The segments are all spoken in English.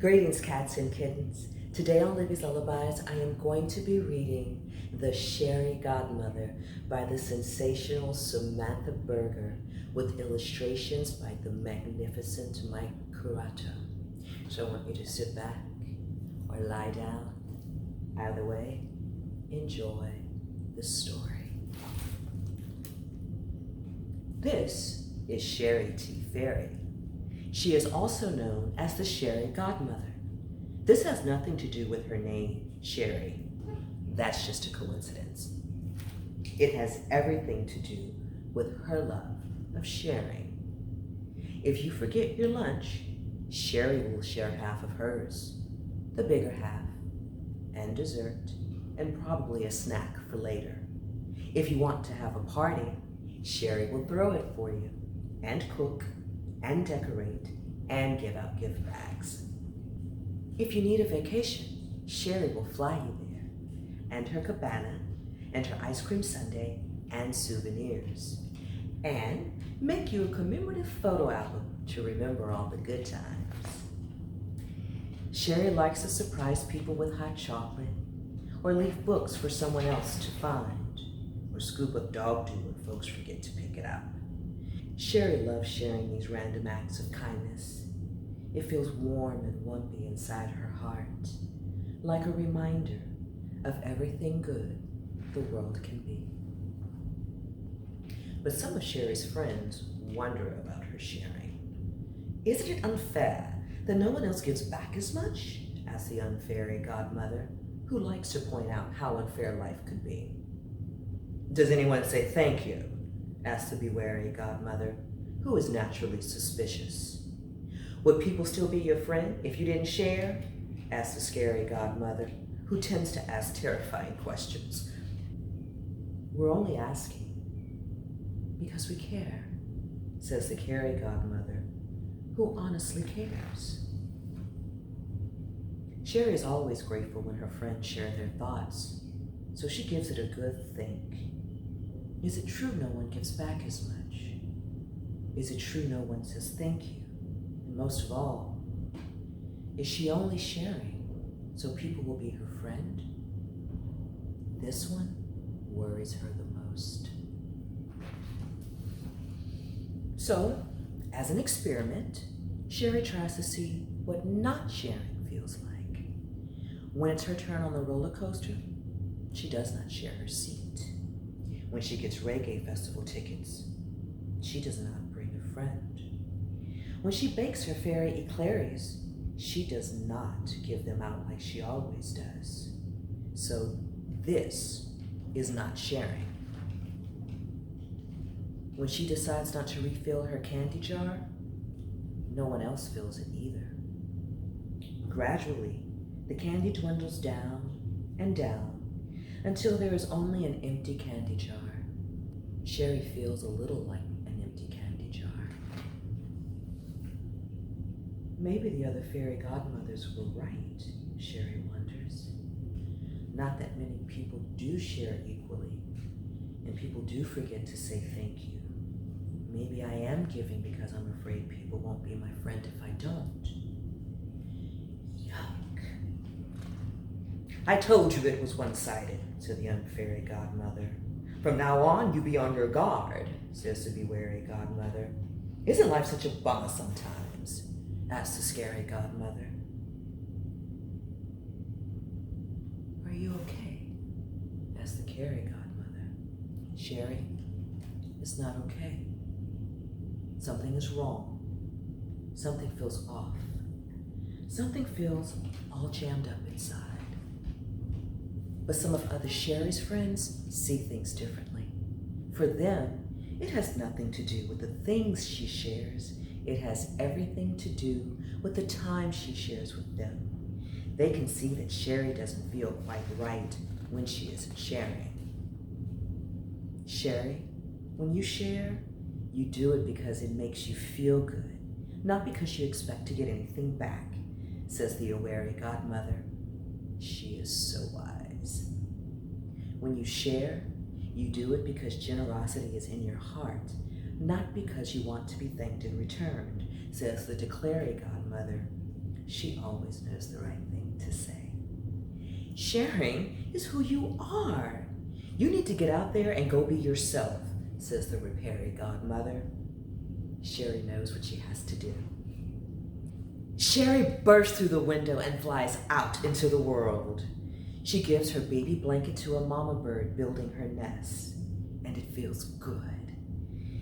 Greetings, cats and kittens. Today on Libby's Lullabies, I am going to be reading The Sharey Godmother by the sensational Samantha Berger with illustrations by the magnificent Curato. So I want you to sit back or lie down. Either way, enjoy the story. This is Sharey T. Fairy. She is also known as the Sharey Godmother. This has nothing to do with her name, Sharey. That's just a coincidence. It has everything to do with her love of sharing. If you forget your lunch, Sharey will share half of hers, the bigger half, and dessert, and probably a snack for later. If you want to have a party, Sharey will throw it for you, and cook, and decorate, and give out gift bags. If you need a vacation, Sharey will fly you there, and her cabana, and her ice cream sundae, and souvenirs, and make you a commemorative photo album to remember all the good times. Sharey likes to surprise people with hot chocolate, or leave books for someone else to find, or scoop up dog doo when folks forget to pick it up. Sharey loves sharing these random acts of kindness. It feels warm and lumpy inside her heart, like a reminder of everything good the world can be. But some of Sharey's friends wonder about her sharing. Isn't it unfair that no one else gives back as much? Asks the unfairy godmother, who likes to point out how unfair life could be. Does anyone say thank you? Asks the bewary godmother, who is naturally suspicious. Would people still be your friend if you didn't share? Asks the scary godmother, who tends to ask terrifying questions. We're only asking because we care, says the Sharey godmother, who honestly cares. Sharey is always grateful when her friends share their thoughts, so she gives it a good think. Is it true no one gives back as much? Is it true no one says thank you? And most of all, is she only sharing so people will be her friend? This one worries her the most. So, as an experiment, Sharey tries to see what not sharing feels like. When it's her turn on the roller coaster, she does not share her seat. When she gets reggae festival tickets, she does not bring a friend. When she bakes her fairy eclairs, she does not give them out like she always does. So this is not sharing. When she decides not to refill her candy jar, no one else fills it either. Gradually, the candy dwindles down and down until there is only an empty candy jar. Sharey feels a little like an empty candy jar. Maybe the other fairy godmothers were right, Sharey wonders. Not that many people do share equally, and people do forget to say thank you. Maybe I am giving because I'm afraid people won't be my friend if I don't. Yuck. I told you it was one-sided, said the unfairy godmother. From now on, you be on your guard, says the bewary godmother. Isn't life such a bummer sometimes? Asks the scary godmother. Are you okay? Asks the Sharey godmother. Sharey, it's not okay. Something is wrong. Something feels off. Something feels all jammed up inside. But some of other Sharey's friends see things differently. For them, it has nothing to do with the things she shares. It has everything to do with the time she shares with them. They can see that Sharey doesn't feel quite right when she isn't sharing. Sharey, when you share, you do it because it makes you feel good, not because you expect to get anything back, says the wary godmother. She is so wise. When you share, you do it because generosity is in your heart, not because you want to be thanked in return, says the declaring godmother. she always knows the right thing to say. Sharing is who you are. You need to get out there and go be yourself, says the repairy godmother. Sharey knows what she has to do. Sharey bursts through the window and flies out into the world. She gives her baby blanket to a mama bird building her nest, and it feels good.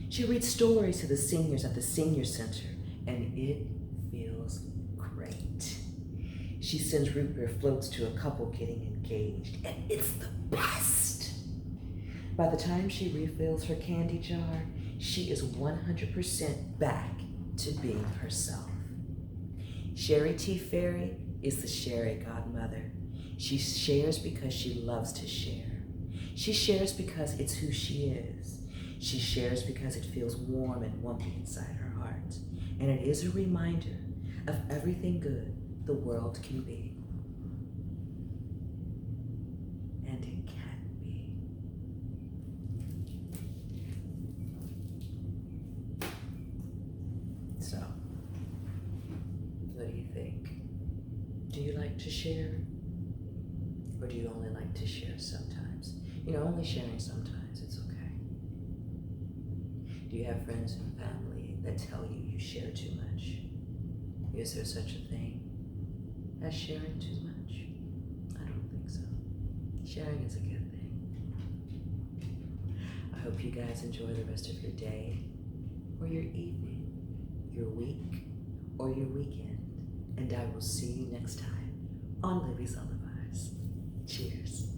She reads stories to the seniors at the senior center, and it feels great. She sends root beer floats to a couple getting engaged, and it's the best. By the time she refills her candy jar, she is 100% back to being herself. Sharey T. Fairy is the Sharey godmother. She shares because she loves to share. She shares because it's who she is. She shares because it feels warm and wumpy inside her heart. And it is a reminder of everything good the world can be. And it can be. So, what do you think? Do you like to share? Or do you only like to share sometimes? You know, only sharing sometimes, it's okay. Do you have friends and family that tell you you share too much? Is there such a thing as sharing too much? I don't think so. Sharing is a good thing. I hope you guys enjoy the rest of your day, or your evening, your week, or your weekend. And I will see you next time on Libby's Lullabies. Cheers.